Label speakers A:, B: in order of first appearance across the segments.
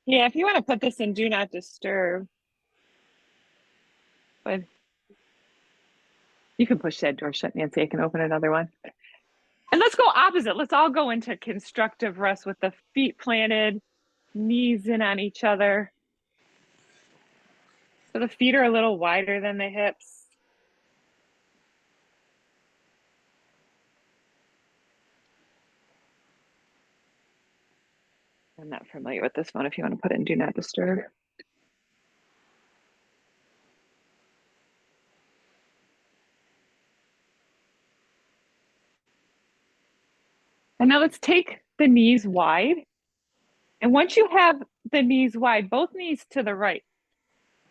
A: Yeah, if you want to put this in do not disturb, but you can push that door shut, Nancy. I can open another one. And let's go opposite. Let's all go into constructive rest with the feet planted, knees in on each other. So the feet are a little wider than the hips. I'm not familiar with this one if you want to put it in do not disturb. And now let's take the knees wide. And once you have the knees wide, both knees to the right,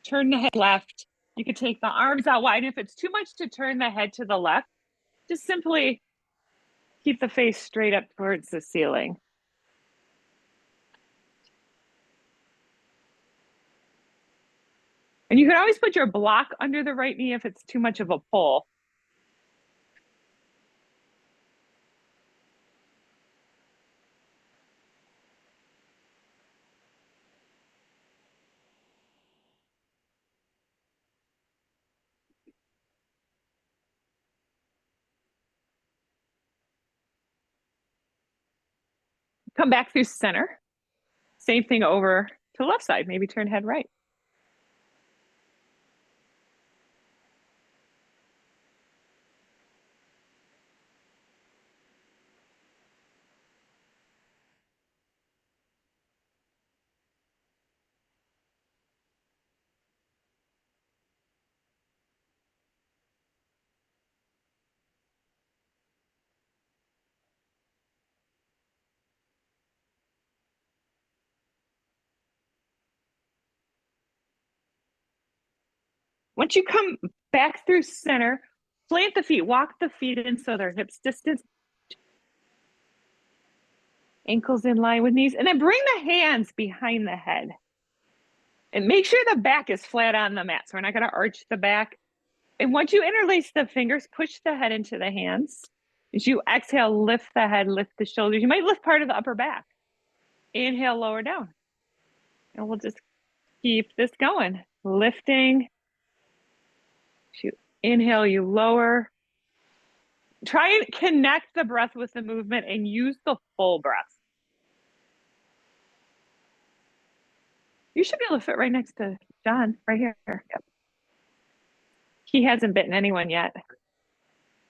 A: turn the head left. You could take the arms out wide. If it's too much to turn the head to the left, just simply keep the face straight up towards the ceiling. And you can always put your block under the right knee if it's too much of a pull. Come back through center. Same thing over to left side. Maybe turn head right. Once you come back through center, plant the feet, walk the feet in so they're hips distance, ankles in line with knees, and then bring the hands behind the head. And make sure the back is flat on the mat. So we're not going to arch the back. And once you interlace the fingers, push the head into the hands. As you exhale, lift the head, lift the shoulders. You might lift part of the upper back. Inhale, lower down. And we'll just keep this going. Lifting. You inhale, you lower. Try and connect the breath with the movement and use the full breath. You should be able to fit right next to John, right here. Yep. He hasn't bitten anyone yet.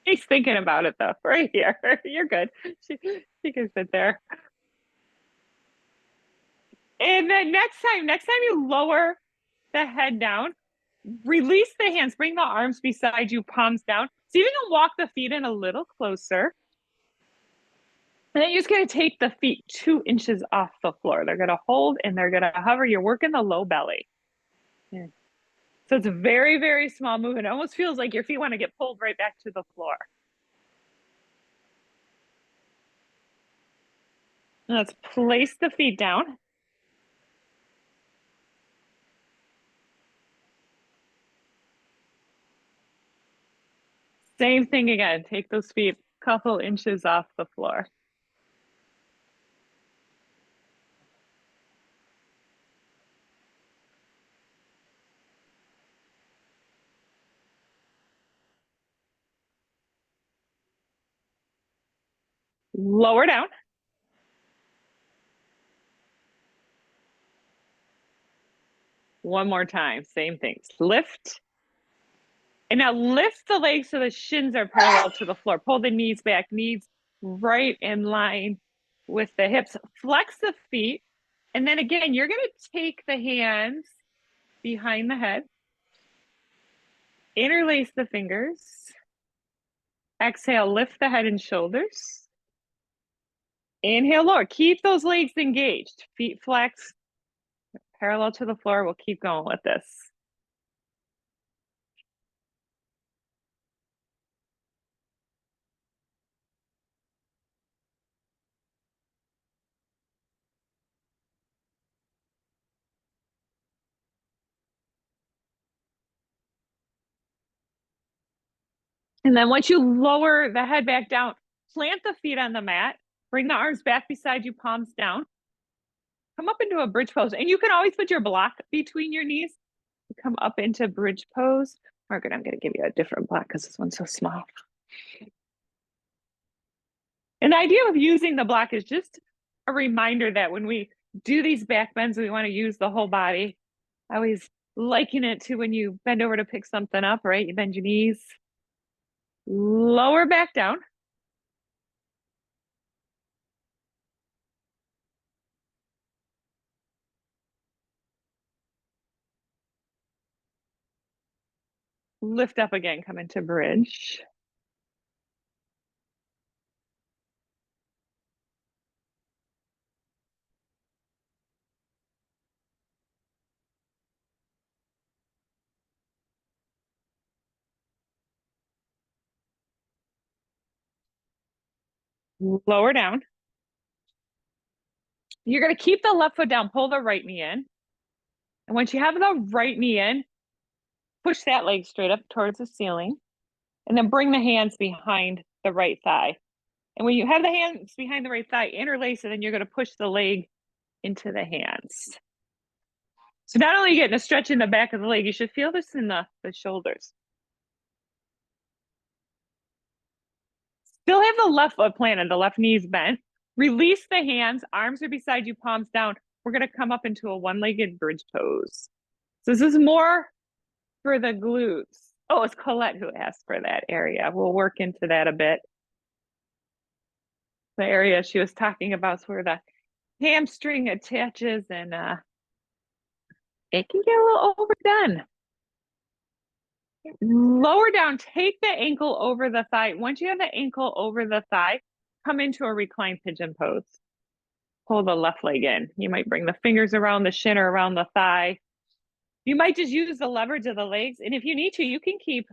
A: He's thinking about it though, right here. You're good. She can sit there. And then next time you lower the head down, release the hands, bring the arms beside you, palms down. See if you can walk the feet in a little closer. And then you're just going to take the feet 2 inches off the floor. They're going to hold and they're going to hover. You're working the low belly. Yeah. So it's a very, very small movement. It almost feels like your feet want to get pulled right back to the floor. Let's place the feet down. Same thing again. Take those feet a couple inches off the floor. Lower down. One more time. Same things. Lift. And now lift the legs so the shins are parallel to the floor. Pull the knees back, knees right in line with the hips. Flex the feet. And then again, you're going to take the hands behind the head. Interlace the fingers. Exhale, lift the head and shoulders. Inhale, lower. Keep those legs engaged. Feet flex, parallel to the floor. We'll keep going with this. And then once you lower the head back down, plant the feet on the mat. Bring the arms back beside you, palms down. come up into a bridge pose. And you can always put your block between your knees. Come up into bridge pose. Margaret, I'm going to give you a different block because this one's so small. And the idea of using the block is just a reminder that when we do these back bends, we want to use the whole body. I always liken it to when you bend over to pick something up, right? You bend your knees, lower back down. Lift up again, come into bridge. Lower down. You're going to keep the left foot down, pull the right knee in. And once you have the right knee in, push that leg straight up towards the ceiling. And then bring the hands behind the right thigh. And when you have the hands behind the right thigh, interlace it, and you're going to push the leg into the hands. So not only are you getting a stretch in the back of the leg, you should feel this in the shoulders. Still have the left foot planted, the left knee's bent. Release the hands, arms are beside you, palms down. We're going to come up into a one-legged bridge pose. So this is more for the glutes. Oh, it's Colette who asked for that area. We'll work into that a bit. The area she was talking about is where the hamstring attaches and it can get a little overdone. Lower down, take the ankle over the thigh. Once you have the ankle over the thigh, come into a reclined pigeon pose. Pull the left leg in. You might bring the fingers around the shin or around the thigh. You might just use the leverage of the legs. And if you need to, you can keep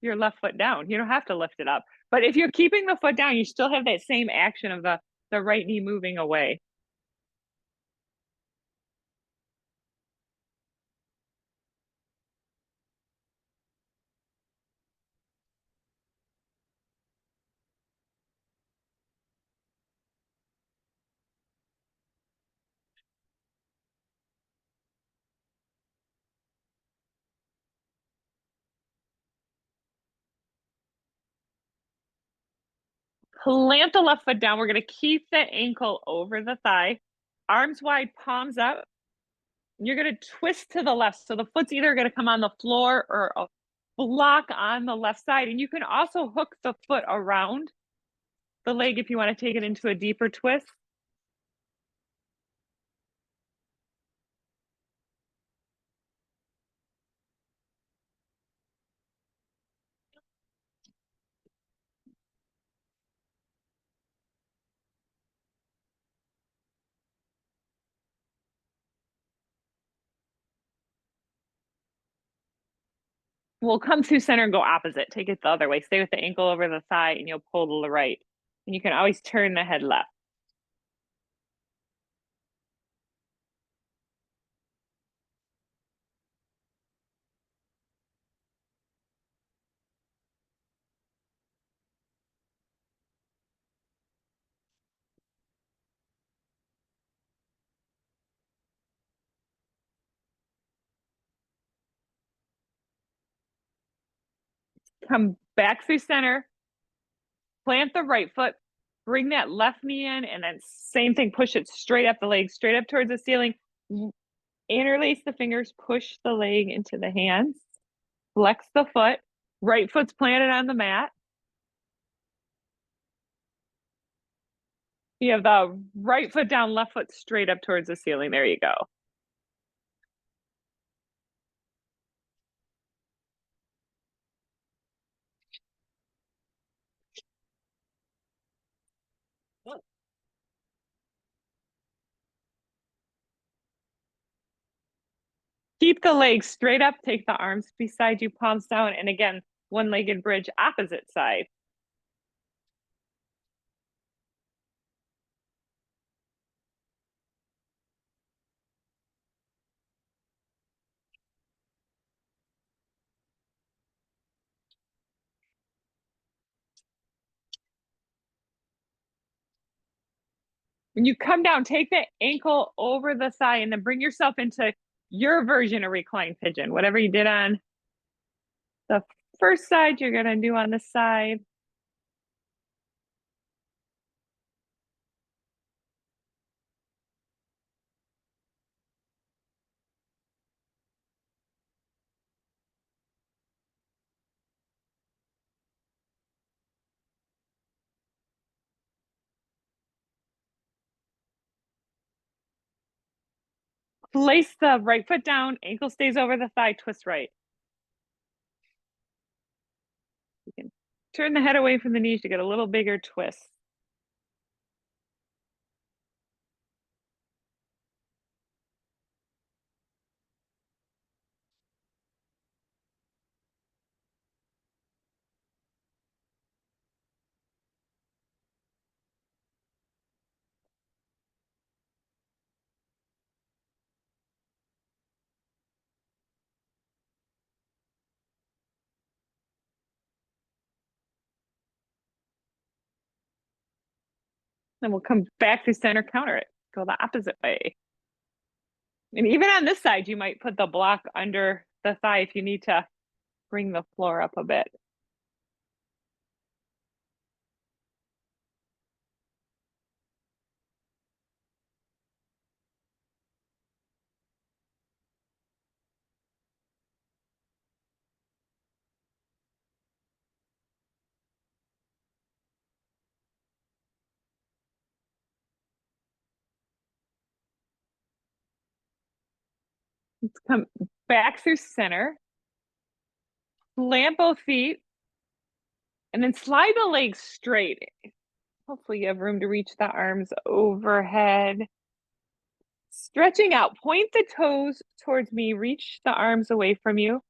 A: your left foot down. You don't have to lift it up. But if you're keeping the foot down, you still have that same action of the right knee moving away. Plant the left foot down. We're going to keep the ankle over the thigh. Arms wide, palms up. You're going to twist to the left. So the foot's either going to come on the floor or a block on the left side. And you can also hook the foot around the leg if you want to take it into a deeper twist. We'll come through center and go opposite. Take it the other way. Stay with the ankle over the thigh and you'll pull to the right. And you can always turn the head left. Come back through center. Plant the right foot. Bring that left knee in and then same thing. Push it straight up the leg, straight up towards the ceiling. Interlace the fingers. Push the leg into the hands. Flex the foot. Right foot's planted on the mat. You have the right foot down, left foot straight up towards the ceiling. There you go. Keep the legs straight up. Take the arms beside you, palms down. And again, one-legged bridge, opposite side. When you come down, take the ankle over the thigh and then bring yourself into your version of reclined pigeon. Whatever you did on the first side, you're going to do on the side. Place the right foot down, ankle stays over the thigh, twist right. You can turn the head away from the knees to get a little bigger twist. Then we'll come back through center, counter it, go the opposite way. And even on this side, you might put the block under the thigh if you need to bring the floor up a bit. Let's come back through center, plant both feet, and then slide the legs straight. Hopefully you have room to reach the arms overhead. Stretching out, point the toes towards me, reach the arms away from you.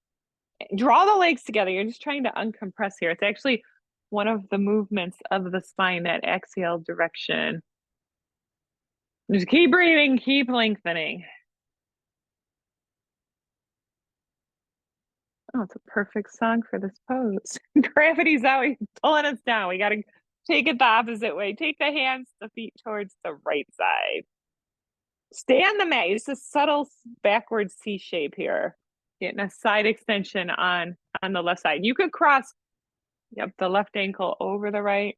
A: Draw the legs together. You're just trying to uncompress here. It's actually one of the movements of the spine, that exhale direction. Just keep breathing, keep lengthening. Oh, it's a perfect song for this pose. Gravity's always pulling us down. We got to take it the opposite way. Take the hands, the feet towards the right side. Stay on the mat. It's a subtle backward C shape here. Getting a side extension on the left side. You could cross, yep, the left ankle over the right.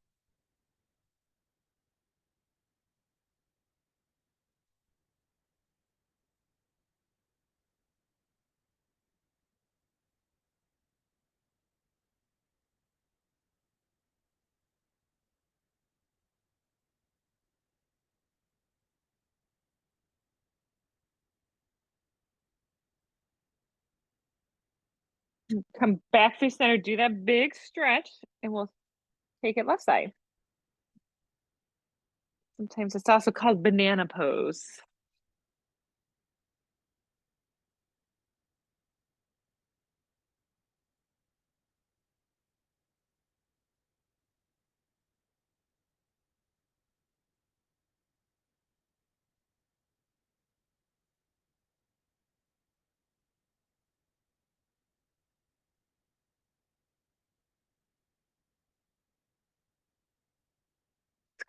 A: Come back through center, do that big stretch, and we'll take it left side. Sometimes it's also called banana pose.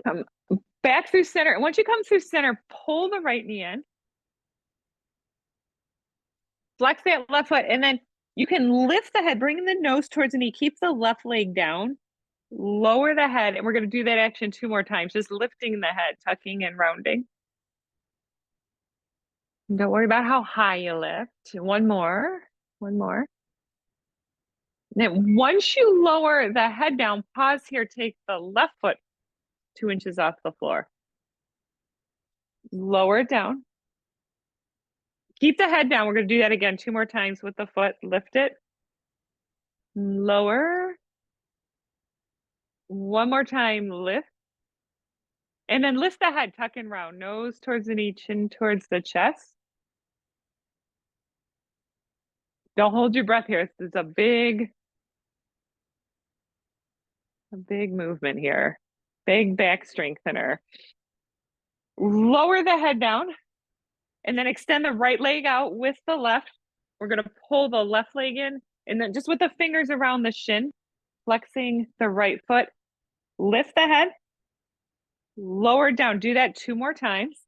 A: Come back through center. And once you come through center, pull the right knee in. Flex that left foot, and then you can lift the head, bring the nose towards the knee, keep the left leg down, lower the head, and we're going to do that action 2 more times, just lifting the head, tucking and rounding. Don't worry about how high you lift. One more. Then once you lower the head down, pause here, take the left foot 2 inches off the floor. Lower it down. Keep the head down. We're going to do that again 2 more times with the foot. Lift it. Lower. One more time, lift. And then lift the head, tuck and round. Nose towards the knee, chin towards the chest. Don't hold your breath here. It's a big movement here. Big back strengthener. Lower the head down. And then extend the right leg out with the left. We're going to pull the left leg in. And then just with the fingers around the shin, flexing the right foot. Lift the head. Lower down. Do that 2 more times.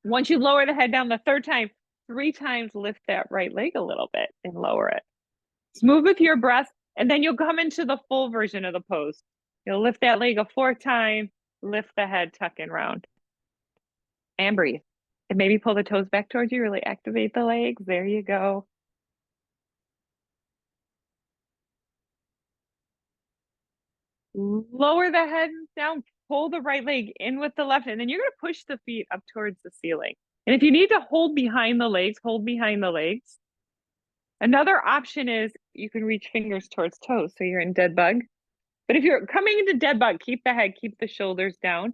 A: Once you lower the head down the third time, 3 times lift that right leg a little bit and lower it. Smooth with your breath, and then you'll come into the full version of the pose. You'll lift that leg a 4th time, lift the head, tuck and round, and breathe. And maybe pull the toes back towards you, really activate the legs. There you go. Lower the head down, pull the right leg in with the left, and then you're going to push the feet up towards the ceiling. And if you need to hold behind the legs, hold behind the legs. Another option is you can reach fingers towards toes, so you're in dead bug. But if you're coming into dead bug, keep the head, keep the shoulders down.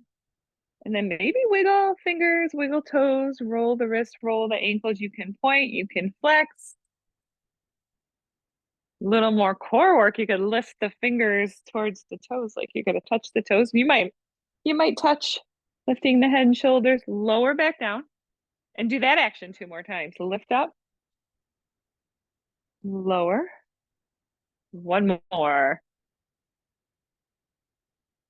A: And then maybe wiggle fingers, wiggle toes, roll the wrists, roll the ankles. You can point, you can flex. A little more core work. You could lift the fingers towards the toes, like you're gonna touch the toes. You might touch lifting the head and shoulders, lower back down, and do that action 2 more times. Lift up, lower, 1 more.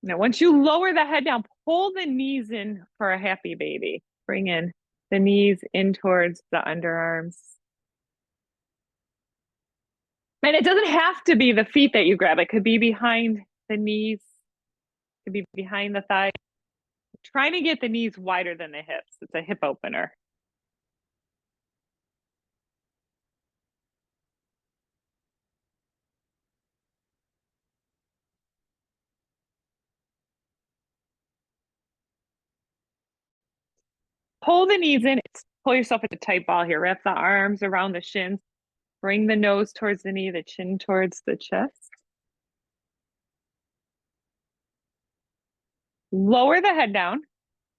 A: Now, once you lower the head down, pull the knees in for a happy baby. Bring in the knees in towards the underarms. And it doesn't have to be the feet that you grab. It could be behind the knees, it could be behind the thighs. Trying to get the knees wider than the hips. It's a hip opener. Pull the knees in. Pull yourself into a tight ball here. Wrap the arms around the shins. Bring the nose towards the knee, the chin towards the chest. Lower the head down.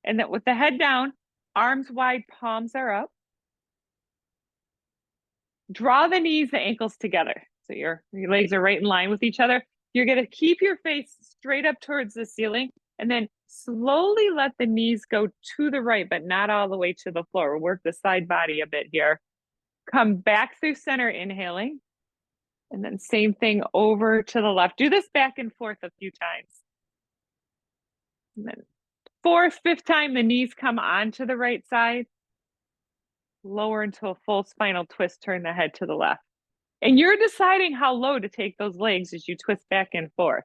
A: And then with the head down, arms wide, palms are up. Draw the knees, the ankles together. So your legs are right in line with each other. You're going to keep your face straight up towards the ceiling and then slowly let the knees go to the right, but not all the way to the floor. Work the side body a bit here. Come back through center, inhaling. And then same thing over to the left. Do this back and forth a few times. And then 4th, 5th time, the knees come onto the right side. Lower into a full spinal twist, turn the head to the left. And you're deciding how low to take those legs as you twist back and forth.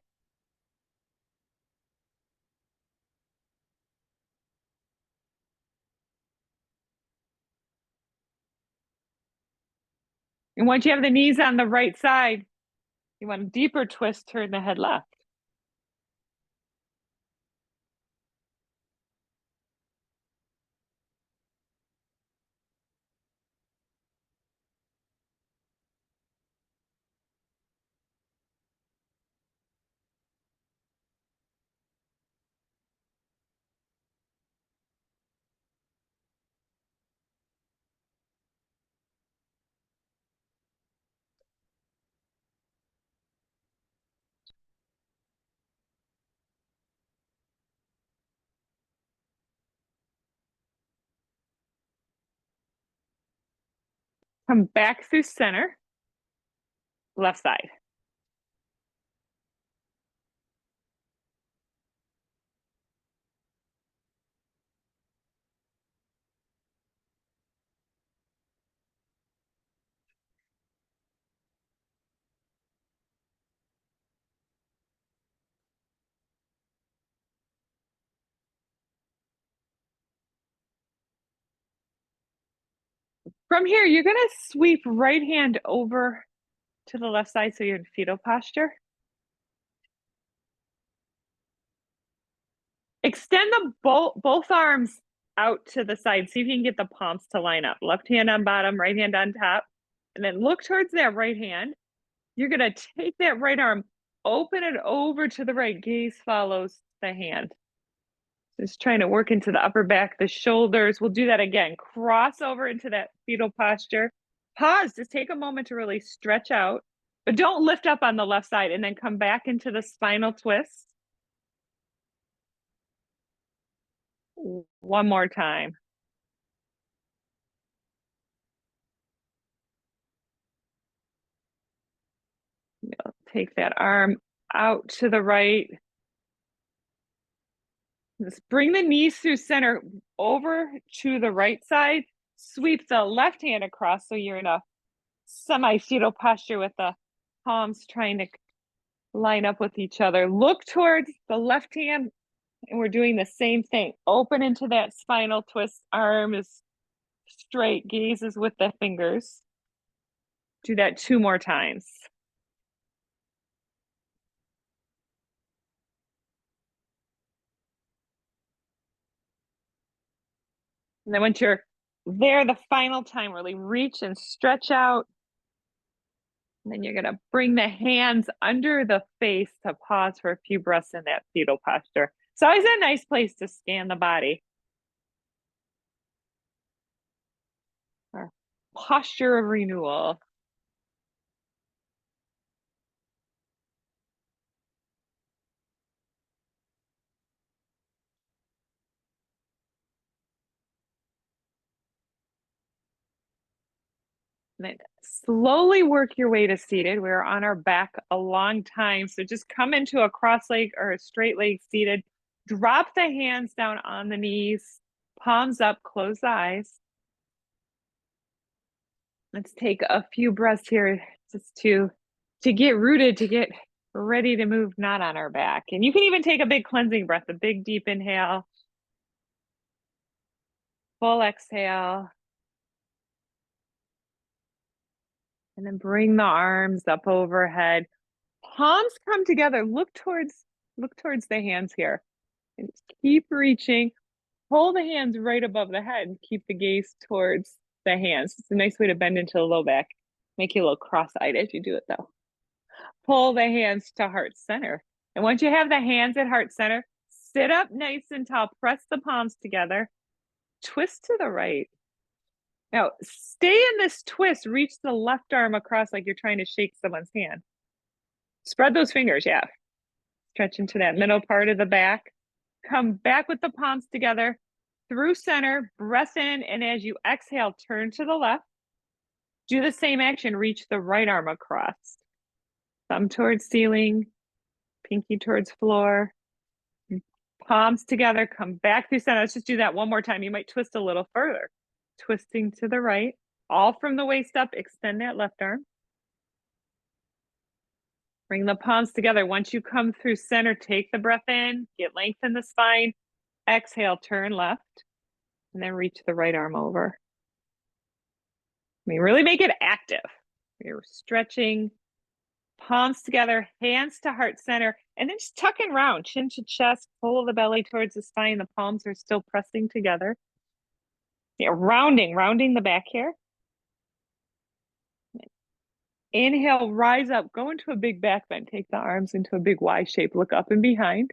A: And once you have the knees on the right side, you want a deeper twist, turn the head left. Come back through center, left side. From here, you're going to sweep right hand over to the left side so you're in fetal posture. Extend the both arms out to the side. See if you can get the palms to line up. Left hand on bottom, right hand on top. And then look towards that right hand. You're going to take that right arm, open it over to the right. Gaze follows the hand. Just trying to work into the upper back, the shoulders. We'll do that again. Cross over into that fetal posture. Pause. Just take a moment to really stretch out, but don't lift up on the left side, and then come back into the spinal twist. 1 more time. Take that arm out to the right. Just bring the knees through center over to the right side. Sweep the left hand across so you're in a semi-fetal posture with the palms trying to line up with each other. Look towards the left hand, and we're doing the same thing. Open into that spinal twist. Arm is straight, gazes with the fingers. Do that 2 more times. And then once you're there, the final time, really reach and stretch out. And then you're going to bring the hands under the face to pause for a few breaths in that fetal posture. It's always a nice place to scan the body. Our posture of renewal. And then slowly work your way to seated. We're on our back a long time. So just come into a cross leg or a straight leg seated. Drop the hands down on the knees, palms up, close the eyes. Let's take a few breaths here just to get rooted, to get ready to move, not on our back. And you can even take a big cleansing breath, a big deep inhale, full exhale. And then bring the arms up overhead. Palms come together. Look towards the hands here. And just keep reaching. Pull the hands right above the head and keep the gaze towards the hands. It's a nice way to bend into the low back. Make you a little cross-eyed as you do it though. Pull the hands to heart center. And once you have the hands at heart center, sit up nice and tall. Press the palms together. Twist to the right. Now, stay in this twist. Reach the left arm across like you're trying to shake someone's hand. Spread those fingers, yeah. Stretch into that middle part of the back. Come back with the palms together through center, breath in, and as you exhale, turn to the left. Do the same action, reach the right arm across. Thumb towards ceiling, pinky towards floor. Palms together, come back through center. Let's just do that one more time. You might twist a little further. Twisting to the right, all from the waist up, extend that left arm. Bring the palms together. Once you come through center, take the breath in, get length in the spine. Exhale, turn left, and then reach the right arm over. I mean, really make it active. You're stretching, palms together, hands to heart center, and then just tuck and round, chin to chest, pull the belly towards the spine. The palms are still pressing together. Yeah, rounding the back here. Inhale, rise up, go into a big back bend. Take the arms into a big Y shape. Look up and behind.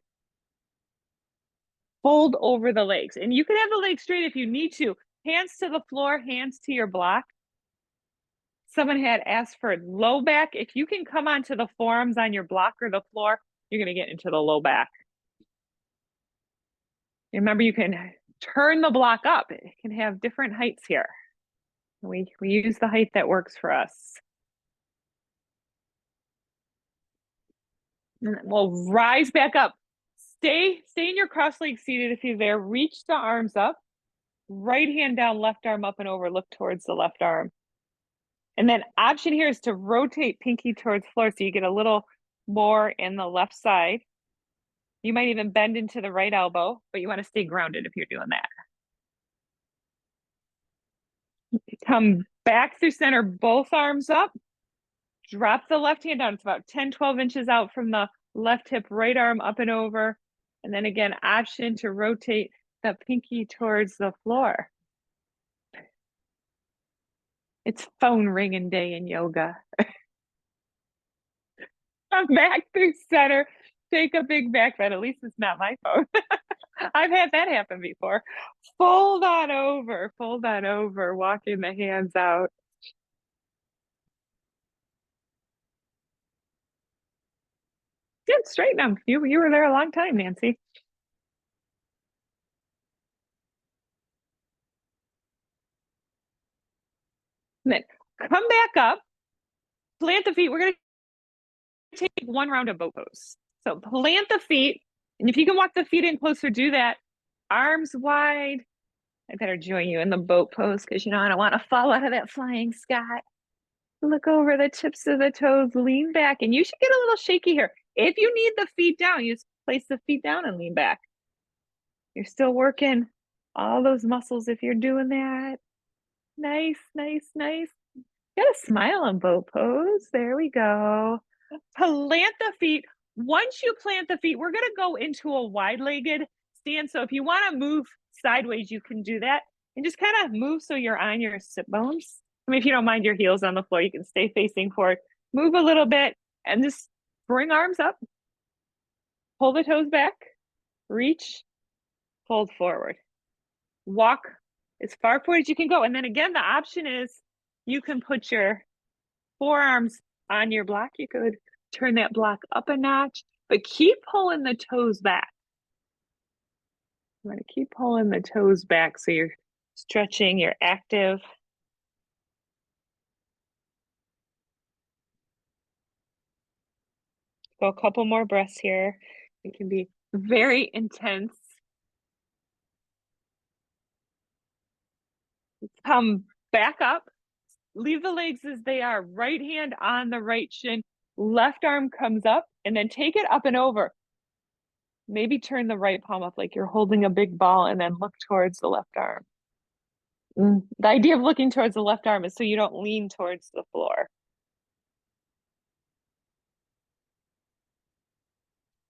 A: Fold over the legs. And you can have the legs straight if you need to. Hands to the floor, hands to your block. Someone had asked for low back. If you can come onto the forearms on your block or the floor, you're going to get into the low back. Remember, you can turn the block up. It can have different heights here. We use the height that works for us. And we'll rise back up. Stay in your cross leg seated if you're there. Reach the arms up. Right hand down, left arm up and over. Look towards the left arm. And then option here is to rotate pinky towards floor so you get a little more in the left side. You might even bend into the right elbow, but you want to stay grounded if you're doing that. Come back through center, both arms up. Drop the left hand down. It's about 10, 12 inches out from the left hip, right arm up and over. And then again, option to rotate the pinky towards the floor. It's phone ringing day in yoga. Come back through center. Take a big back bend. At least it's not my phone. I've had that happen before. Fold on over, walking the hands out. Good, straighten them. You were there a long time, Nancy. And then come back up, plant the feet. We're going to take one round of boat pose. So plant the feet, and if you can walk the feet in closer, do that. Arms wide. I better join you in the boat pose because I don't want to fall out of that flying sky. Look over the tips of the toes, lean back, and you should get a little shaky here. If you need the feet down, you just place the feet down and lean back. You're still working all those muscles if you're doing that. Nice, nice, nice. Got a smile on boat pose. There we go. Plant the feet. Once you plant the feet, we're going to go into a wide-legged stand. So if you want to move sideways, you can do that. And just kind of move so you're on your sit bones. I mean, if you don't mind your heels on the floor, you can stay facing forward. Move a little bit and just bring arms up. Pull the toes back. Reach. Fold forward. Walk as far forward as you can go. And then again, the option is you can put your forearms on your block. You could turn that block up a notch, but keep pulling the toes back. You want to keep pulling the toes back so you're stretching, you're active. Go a couple more breaths here. It can be very intense. Come back up. Leave the legs as they are. Right hand on the right shin. Left arm comes up, and then take it up and over. Maybe turn the right palm up like you're holding a big ball, and then look towards the left arm. The idea of looking towards the left arm is so you don't lean towards the floor.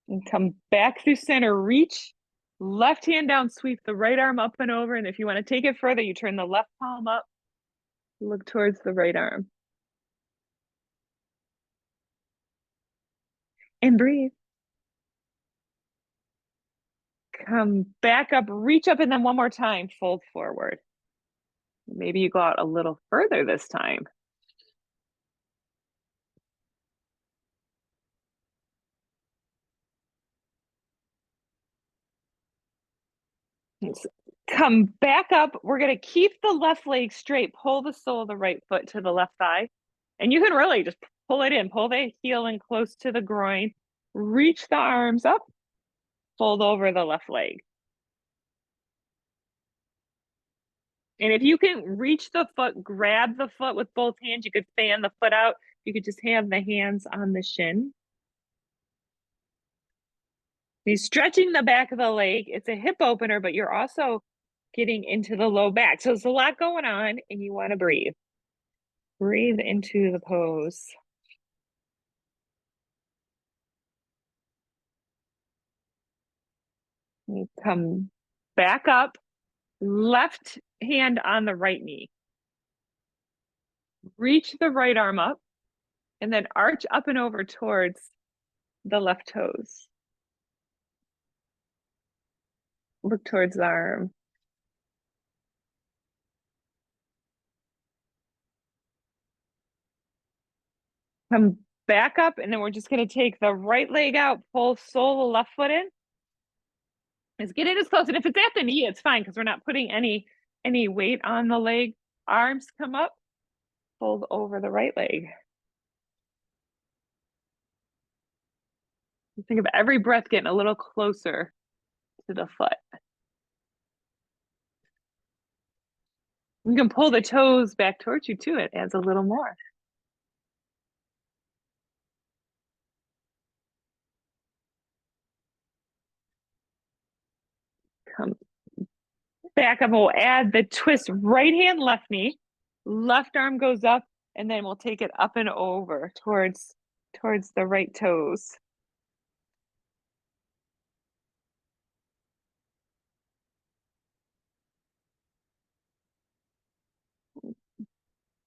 A: And come back through center, reach, left hand down, sweep the right arm up and over. And if you want to take it further, you turn the left palm up, look towards the right arm. And breathe. Come back up, reach up, and then one more time, fold forward. Maybe you go out a little further this time. Come back up. We're going to keep the left leg straight. Pull the sole of the right foot to the left thigh. And you can really just pull it in. Pull the heel in close to the groin. Reach the arms up. Fold over the left leg. And if you can reach the foot, grab the foot with both hands. You could fan the foot out. You could just have the hands on the shin. You're stretching the back of the leg. It's a hip opener, but you're also getting into the low back. So there's a lot going on, and you want to breathe. Breathe into the pose. You come back up, left hand on the right knee. Reach the right arm up, and then arch up and over towards the left toes. Look towards the arm. Come back up, and then we're just going to take the right leg out, pull sole the left foot in. Just get in as close. And if it's at the knee, it's fine because we're not putting any weight on the leg. Arms come up, fold over the right leg. Think of every breath getting a little closer to the foot. You can pull the toes back towards you too. It adds a little more. Come back up. We'll add the twist. Right hand, left knee. Left arm goes up, and then we'll take it up and over towards the right toes.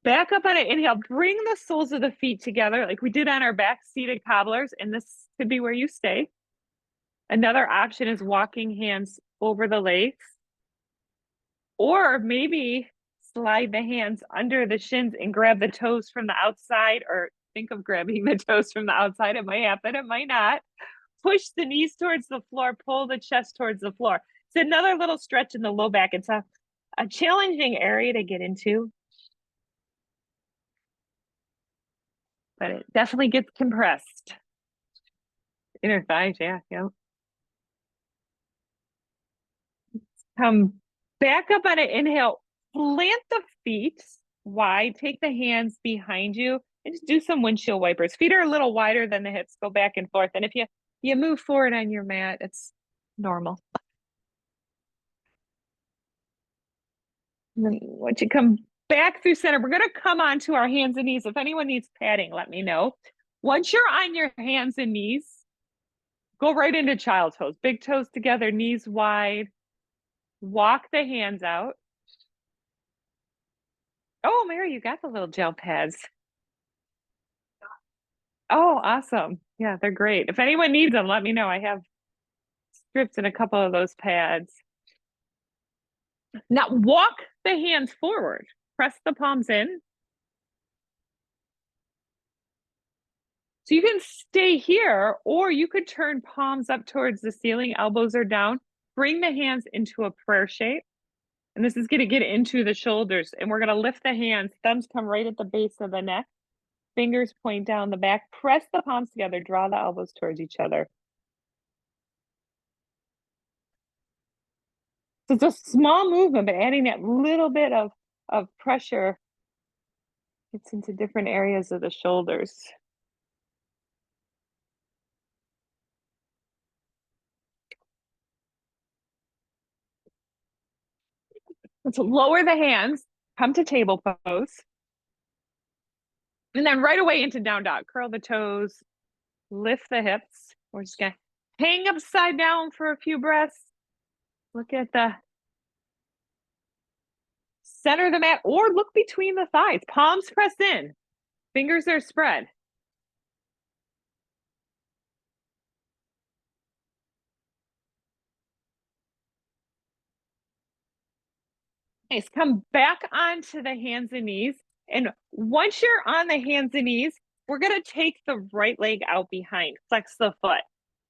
A: Back up on an inhale. Bring the soles of the feet together like we did on our back seated cobblers, and this could be where you stay. Another option is walking hands over the legs, or maybe slide the hands under the shins and grab the toes from the outside, or think of grabbing the toes from the outside. It might happen, it might not. Push the knees towards the floor, pull the chest towards the floor. It's another little stretch in the low back. It's a challenging area to get into, but it definitely gets compressed. Inner thighs, yeah, yeah. Come back up on an inhale. Plant the feet wide. Take the hands behind you and just do some windshield wipers. Feet are a little wider than the hips. Go back and forth. And if you move forward on your mat, it's normal. And then once you come back through center, we're going to come onto our hands and knees. If anyone needs padding, let me know. Once you're on your hands and knees, go right into child's pose. Big toes together, knees wide. Walk the hands out. Oh, Mary, you got the little gel pads. Oh, awesome. Yeah, they're great. If anyone needs them, let me know. I have strips and a couple of those pads. Now walk the hands forward. Press the palms in. So you can stay here, or you could turn palms up towards the ceiling, elbows are down. Bring the hands into a prayer shape. And this is going to get into the shoulders. And we're going to lift the hands. Thumbs come right at the base of the neck. Fingers point down the back. Press the palms together. Draw the elbows towards each other. So it's a small movement, but adding that little bit of pressure gets into different areas of the shoulders. Let's lower the hands, come to table pose. And then right away into down dog. Curl the toes, lift the hips. We're just gonna hang upside down for a few breaths. Look at the center of the mat, or look between the thighs. Palms press in, fingers are spread. Nice. Come back onto the hands and knees. And once you're on the hands and knees, we're going to take the right leg out behind, flex the foot.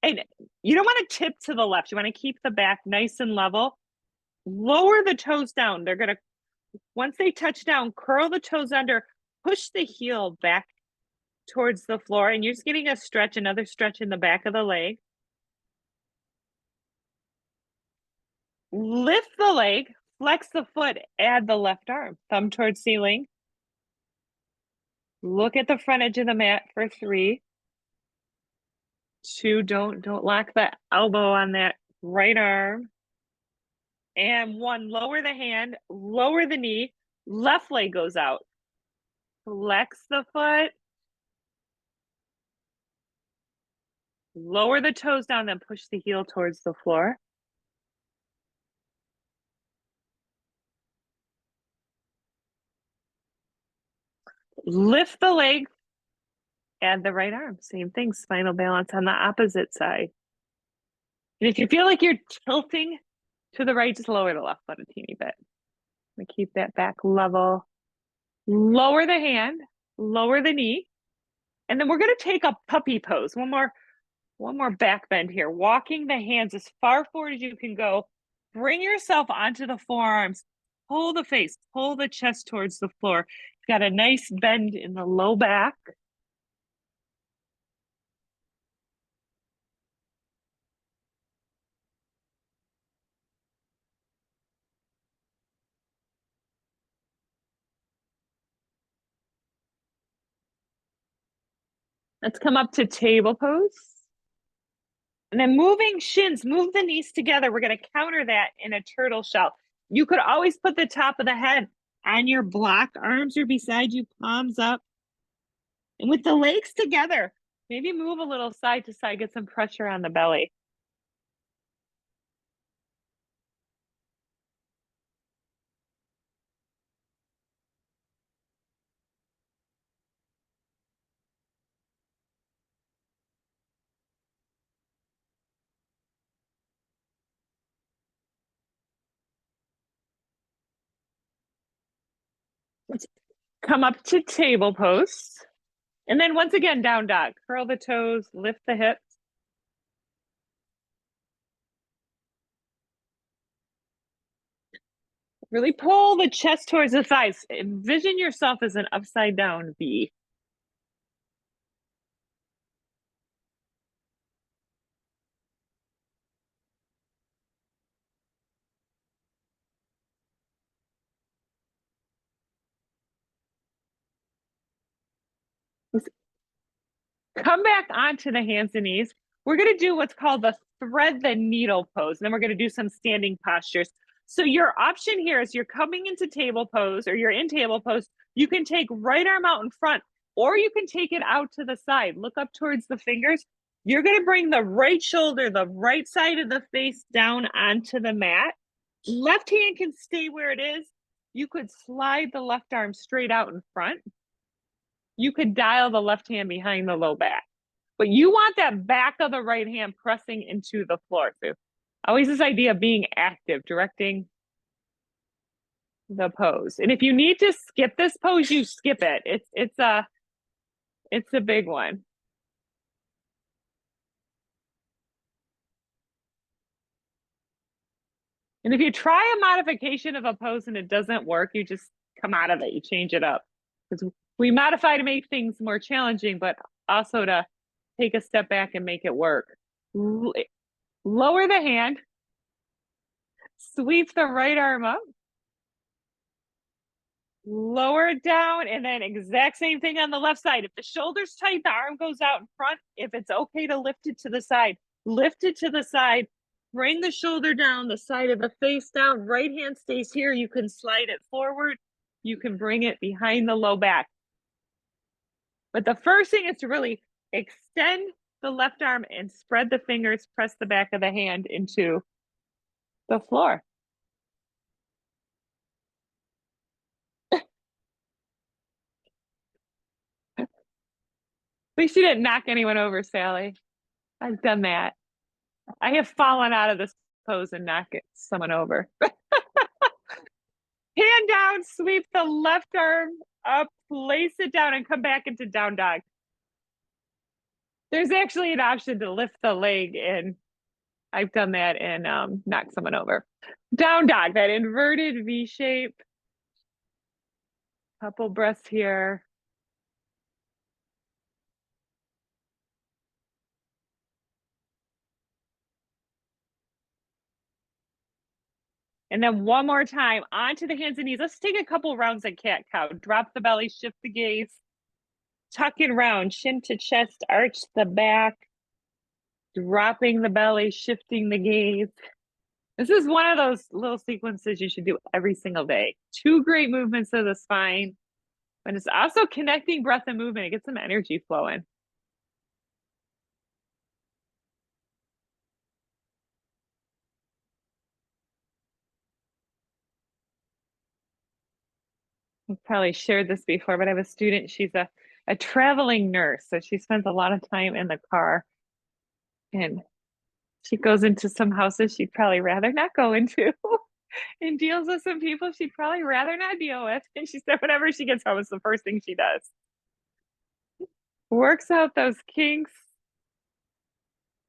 A: And you don't want to tip to the left. You want to keep the back nice and level. Lower the toes down. They're going to, once they touch down, curl the toes under, push the heel back towards the floor. And you're just getting a stretch, another stretch in the back of the leg. Lift the leg, flex the foot, add the left arm, thumb towards ceiling. Look at the front edge of the mat for 3, 2, don't lock the elbow on that right arm. And 1, lower the hand, lower the knee, left leg goes out. Flex the foot. Lower the toes down, then push the heel towards the floor. Lift the leg, add the right arm. Same thing, spinal balance on the opposite side. And if you feel like you're tilting to the right, just lower the left foot a teeny bit. We keep that back level. Lower the hand, lower the knee. And then we're going to take a puppy pose. One more back bend here. Walking the hands as far forward as you can go. Bring yourself onto the forearms. Pull the face, pull the chest towards the floor. Got a nice bend in the low back. Let's come up to table pose. And then moving shins, move the knees together. We're going to counter that in a turtle shell. You could always put the top of the head on your block. Arms are beside you, palms up. And with the legs together, maybe move a little side to side, get some pressure on the belly. Let's come up to table pose. And then once again, down dog. Curl the toes, lift the hips. Really pull the chest towards the thighs. Envision yourself as an upside down V. Come back onto the hands and knees. We're going to do what's called the thread the needle pose. And then we're going to do some standing postures. So your option here is you're coming into table pose or you're in table pose. You can take right arm out in front or you can take it out to the side. Look up towards the fingers. You're going to bring the right shoulder, the right side of the face down onto the mat. Left hand can stay where it is. You could slide the left arm straight out in front. You could dial the left hand behind the low back. But you want that back of the right hand pressing into the floor. So always this idea of being active, directing the pose. And if you need to skip this pose, you skip it. It's a big one. And if you try a modification of a pose and it doesn't work, you just come out of it. You change it up. Because we modify to make things more challenging, but also to take a step back and make it work. Lower the hand, sweep the right arm up, lower it down, and then exact same thing on the left side. If the shoulder's tight, the arm goes out in front. If it's okay to lift it to the side, lift it to the side, bring the shoulder down, the side of the face down, right hand stays here. You can slide it forward. You can bring it behind the low back. But the first thing is to really extend the left arm and spread the fingers, press the back of the hand into the floor. At least you didn't knock anyone over, Sally. I've done that. I have fallen out of this pose and knocked someone over. Hand down, sweep the left arm up, place it down, and come back into down dog. There's actually an option to lift the leg, and I've done that and knock someone over. Down dog, that inverted V shape. Couple breaths here. And then one more time, onto the hands and knees. Let's take a couple rounds of cat-cow. Drop the belly, shift the gaze. Tuck and round, chin to chest, arch the back. Dropping the belly, shifting the gaze. This is one of those little sequences you should do every single day. 2 great movements of the spine. But it's also connecting breath and movement. It gets some energy flowing. I've probably shared this before, but I have a student, she's a traveling nurse. So she spends a lot of time in the car. And she goes into some houses she'd probably rather not go into and deals with some people she'd probably rather not deal with. And she said whenever she gets home, it's the first thing she does. Works out those kinks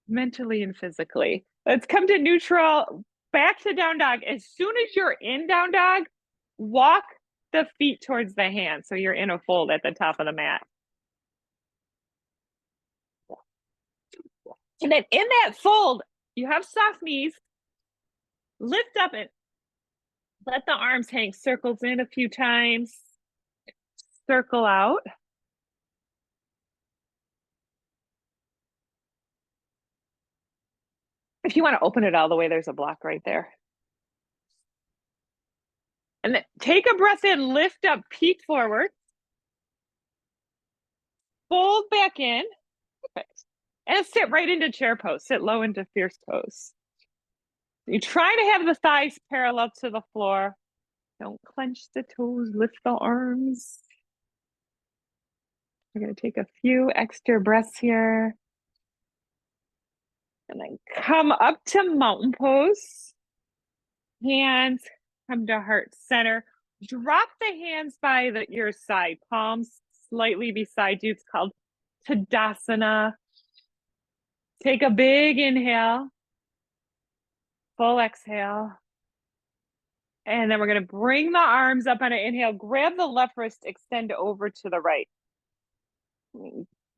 A: mentally and physically. Let's come to neutral, back to down dog. As soon as you're in down dog, walk the feet towards the hand. So you're in a fold at the top of the mat. And then in that fold, you have soft knees. Lift up and let the arms hang. Circles in a few times. Circle out. If you want to open it all the way, there's a block right there. And then take a breath in, lift up, peek forward. Fold back in. Perfect. And sit right into chair pose. Sit low into fierce pose. You try to have the thighs parallel to the floor. Don't clench the toes, lift the arms. We're going to take a few extra breaths here. And then come up to mountain pose. Hands come to heart center. Drop the hands by your side, palms slightly beside you. It's called Tadasana. Take a big inhale, full exhale. And then we're going to bring the arms up on an inhale. Grab the left wrist, extend over to the right.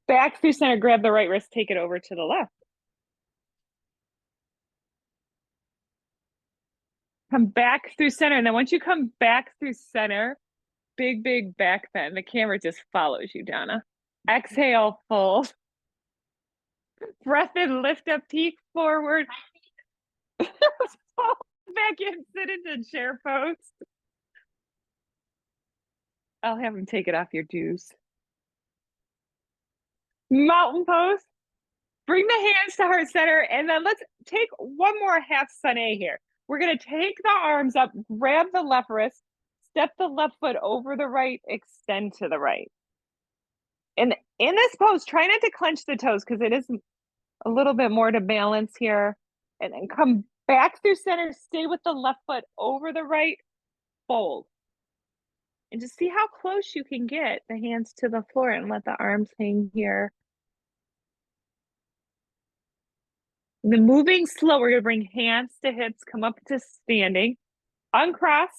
A: Back through center, grab the right wrist, take it over to the left. Come back through center. And then once you come back through center, big back bend. The camera just follows you, Donna. Exhale, fold. Breath in, lift up, peek forward. Fall back in, sit into chair pose. I'll have him take it off your dues. Mountain pose. Bring the hands to heart center, and then let's take one more half sunny here. We're gonna take the arms up, grab the left wrist, step the left foot over the right, extend to the right. And in this pose, try not to clench the toes because it is a little bit more to balance here. And then come back through center, stay with the left foot over the right, fold. And just see how close you can get the hands to the floor and let the arms hang here. And then moving slow, we're gonna bring hands to hips, come up to standing, uncross,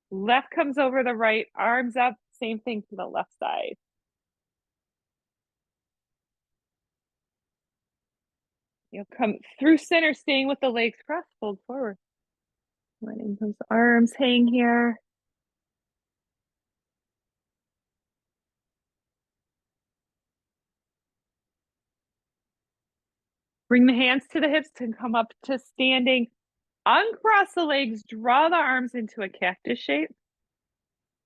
A: left comes over the right, arms up, same thing to the left side. You'll come through center, staying with the legs crossed, fold forward. Letting those arms hang here. Bring the hands to the hips and come up to standing. Uncross the legs, draw the arms into a cactus shape.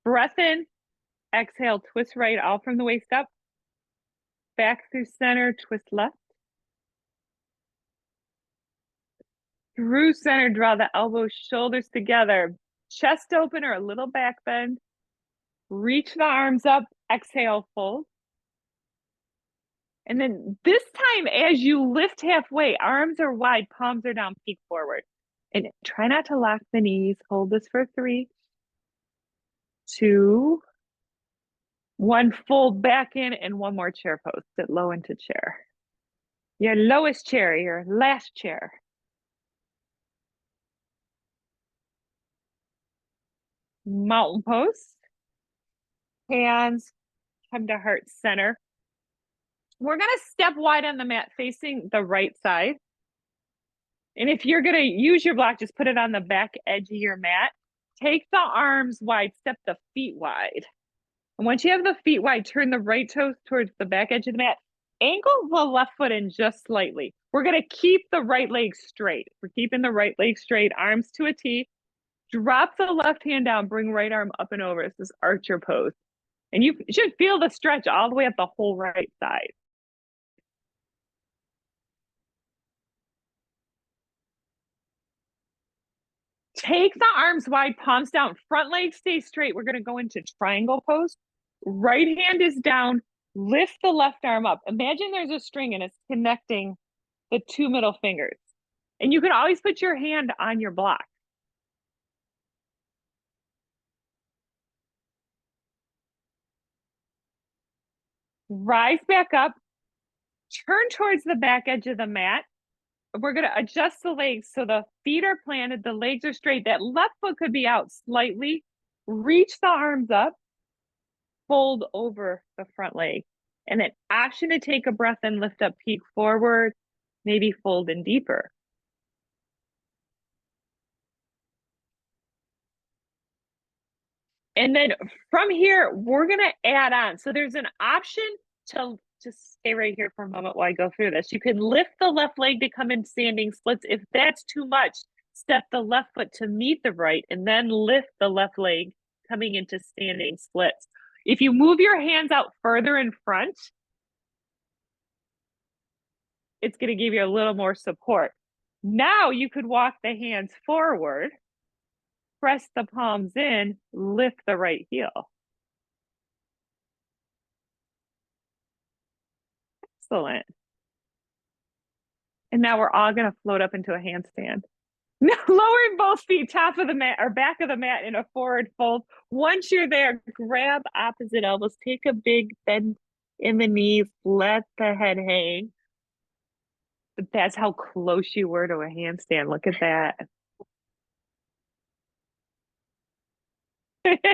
A: Breath in, exhale, twist right, all from the waist up. Back through center, twist left. Through center, draw the elbows, shoulders together. Chest open or a little back bend. Reach the arms up, exhale, fold. And then this time, as you lift halfway, arms are wide, palms are down, peek forward. And try not to lock the knees. Hold this for 3, 2, 1. Fold back in, and one more chair pose. Sit low into chair. Your lowest chair, your last chair. Mountain pose. Hands come to heart center. We're going to step wide on the mat facing the right side. And if you're going to use your block, just put it on the back edge of your mat. Take the arms wide, step the feet wide. And once you have the feet wide, turn the right toes towards the back edge of the mat. Ankle the left foot in just slightly. We're going to keep the right leg straight. We're keeping the right leg straight, arms to a T. Drop the left hand down, bring right arm up and over. This is archer pose. And you should feel the stretch all the way up the whole right side. Take the arms wide, palms down, front leg stays straight. We're going to go into triangle pose. Right hand is down, lift the left arm up. Imagine there's a string and it's connecting the 2 middle fingers. And you can always put your hand on your block. Rise back up, turn towards the back edge of the mat. We're going to adjust the legs so the feet are planted, the legs are straight. That left foot could be out slightly. Reach the arms up, fold over the front leg. And then option to take a breath and lift up, peek forward, maybe fold in deeper. And then from here, we're going to add on. So there's an option to just stay right here for a moment while I go through this. You can lift the left leg to come in standing splits. If that's too much, step the left foot to meet the right and then lift the left leg coming into standing splits. If you move your hands out further in front, it's going to give you a little more support. Now you could walk the hands forward, press the palms in, lift the right heel. Excellent. And now we're all going to float up into a handstand. Now lowering both feet, top of the mat or back of the mat in a forward fold. Once you're there, grab opposite elbows, take a big bend in the knees, let the head hang. But that's how close you were to a handstand. Look at that.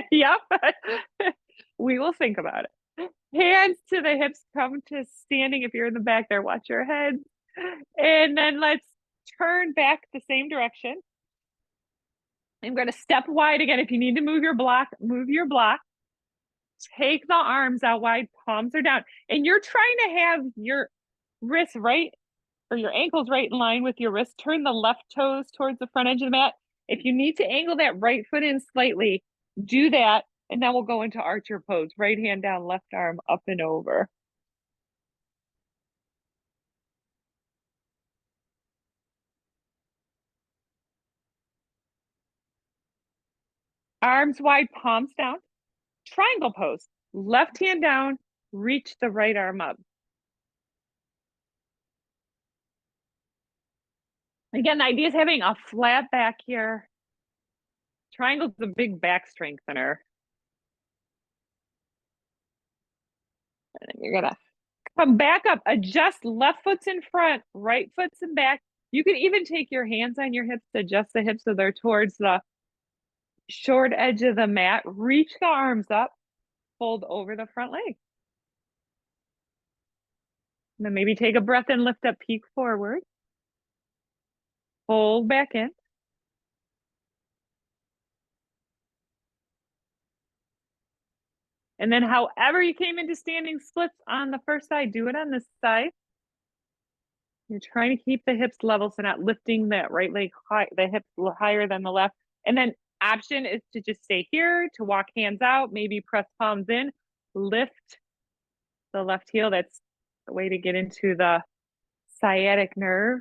A: Yep. We will think about it. Hands to the hips, come to standing. If you're in the back there, watch your head. And then let's turn back the same direction. I'm going to step wide again. If you need to move your block, move your block. Take the arms out wide, palms are down. And you're trying to have your wrists right, or your ankles right in line with your wrist. Turn the left toes towards the front edge of the mat. If you need to angle that right foot in slightly, do that. And then we'll go into archer pose. Right hand down, left arm up and over. Arms wide, palms down. Triangle pose. Left hand down, reach the right arm up. Again, the idea is having a flat back here. Triangle's a big back strengthener. And then you're gonna come back up, adjust left foot's in front, right foot's in back. You can even take your hands on your hips, adjust the hips so they're towards the short edge of the mat. Reach the arms up, fold over the front leg. And then maybe take a breath and lift up, peek forward. Fold back in. And then however you came into standing splits on the first side, do it on this side. You're trying to keep the hips level, so not lifting that right leg high, the hips higher than the left. And then option is to just stay here, to walk hands out, maybe press palms in, lift the left heel. That's the way to get into the sciatic nerve.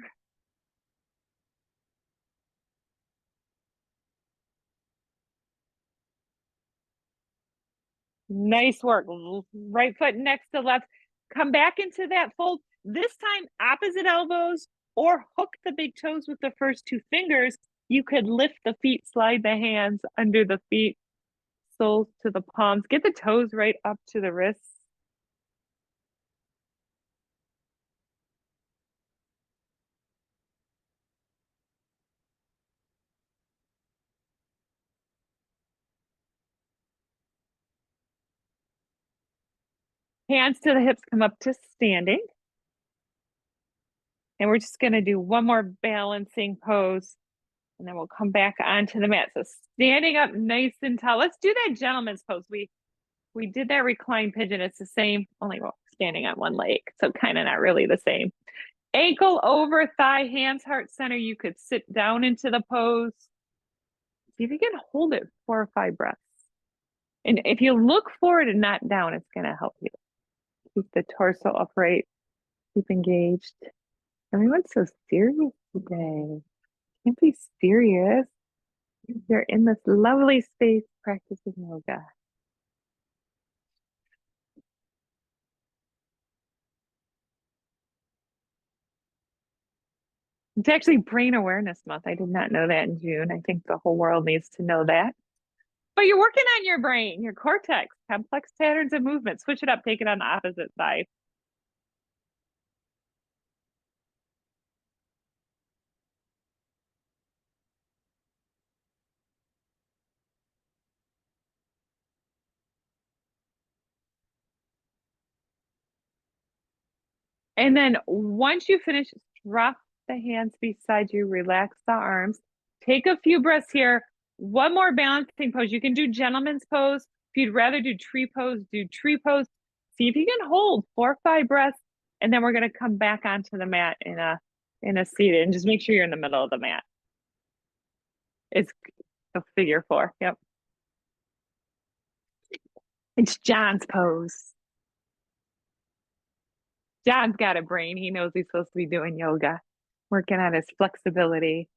A: Nice work. Right foot next to left. Come back into that fold. This time, opposite elbows or hook the big toes with the first two fingers. You could lift the feet, slide the hands under the feet, soles to the palms. Get the toes right up to the wrists. Hands to the hips, come up to standing. And we're just gonna do one more balancing pose. And then we'll come back onto the mat. So standing up nice and tall. Let's do that gentleman's pose. We did that recline pigeon. It's the same, only standing on one leg. So kind of not really the same. Ankle over thigh, hands heart center. You could sit down into the pose. See if you can hold it 4 or 5 breaths. And if you look forward and not down, it's going to help you. Keep the torso upright. Keep engaged. Everyone's so serious today. Can't be serious. You're in this lovely space practicing yoga. It's actually Brain Awareness Month. I did not know that in June. I think the whole world needs to know that. But you're working on your brain, your cortex, complex patterns of movement. Switch it up, take it on the opposite side. And then once you finish, drop the hands beside you, relax the arms. Take a few breaths here. One more balancing pose. You can do gentleman's pose. If you'd rather do tree pose, do tree pose. See if you can hold 4 or 5 breaths. And then we're going to come back onto the mat in a seated, and just make sure you're in the middle of the mat. It's a figure 4. Yep. It's John's pose. John's got a brain. He knows he's supposed to be doing yoga, working on his flexibility.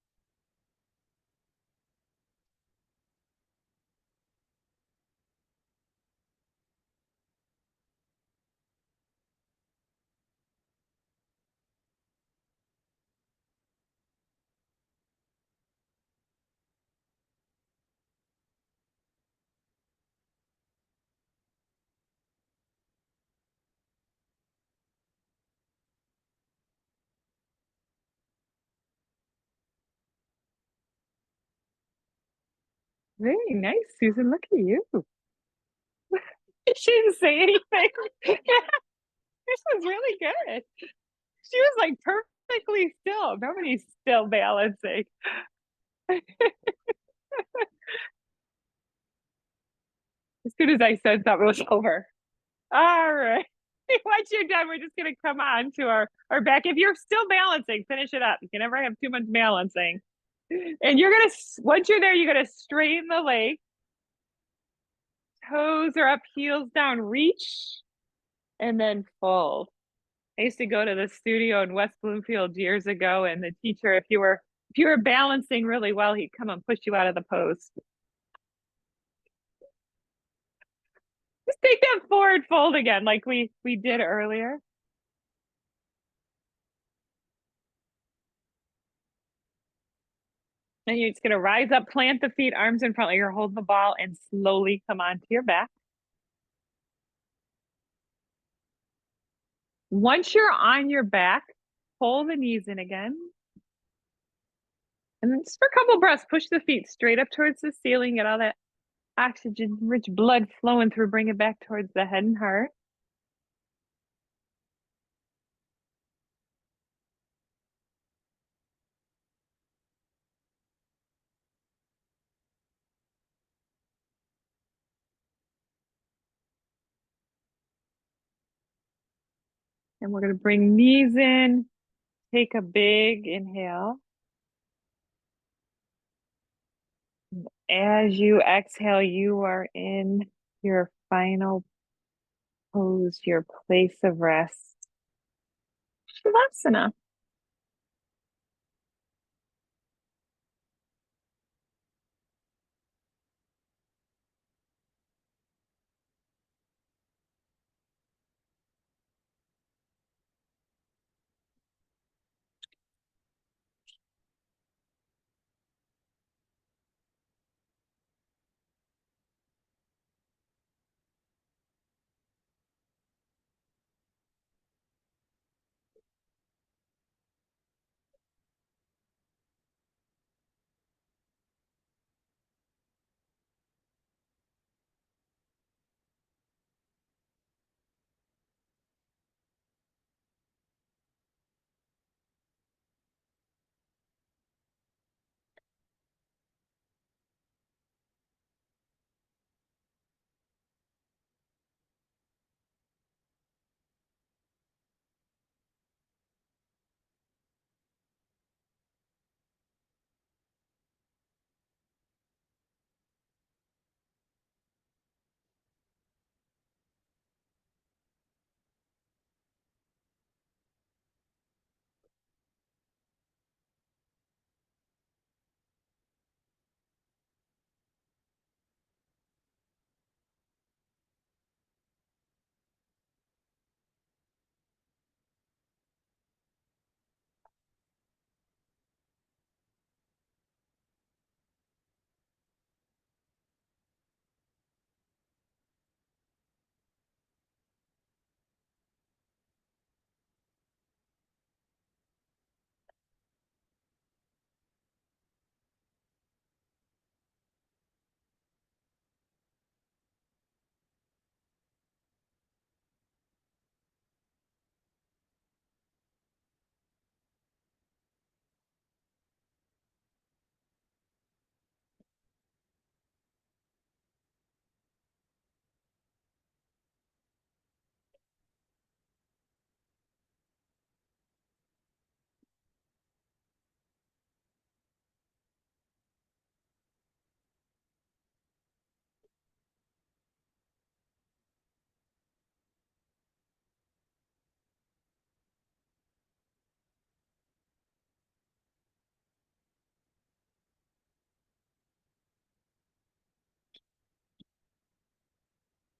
A: Very nice, Susan. Look at you. She didn't say anything. This was really good. She was like perfectly still. Nobody's still balancing. As soon as I said that, it was over. All right. Once you're done, we're just going to come on to our or back. If you're still balancing, finish it up. You can never have too much balancing. And you're gonna, once you're there, you're gonna straighten the leg. Toes are up, heels down, reach, and then fold. I used to go to the studio in West Bloomfield years ago, and the teacher, if you were balancing really well, he'd come and push you out of the pose. Just take that forward fold again, like we did earlier. And you're just gonna rise up, plant the feet, arms in front, like you're holding the ball, and slowly come onto your back. Once you're on your back, pull the knees in again. And then just for a couple breaths, push the feet straight up towards the ceiling, get all that oxygen rich blood flowing through, bring it back towards the head and heart. And we're going to bring knees in, take a big inhale. As you exhale, you are in your final pose, your place of rest. Shavasana.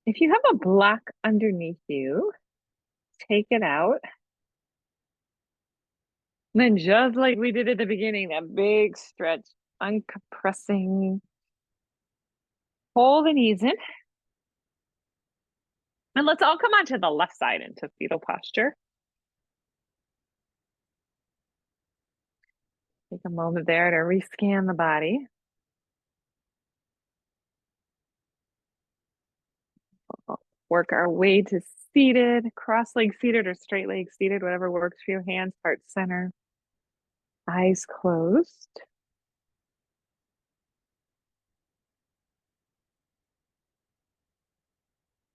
A: If you have a block underneath you, take it out. And then just like we did at the beginning, that big stretch, uncompressing. Pull the knees in. And let's all come onto the left side into fetal posture. Take a moment there to rescan the body. We'll work our way to seated, cross leg seated or straight leg seated, whatever works for you. Hands, heart center, eyes closed.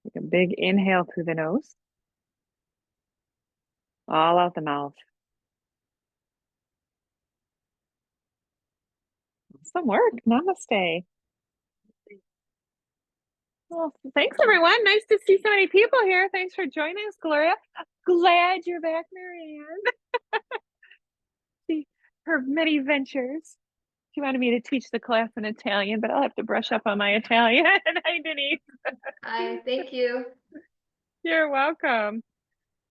A: Take a big inhale through the nose. All out the mouth. Some work. Namaste. Well, thanks everyone. Nice to see so many people here. Thanks for joining us, Gloria. Glad you're back, Marianne. See her many ventures. She wanted me to teach the class in Italian, but I'll have to brush up on my Italian. Hi, Denise.
B: Hi, thank you.
A: You're welcome.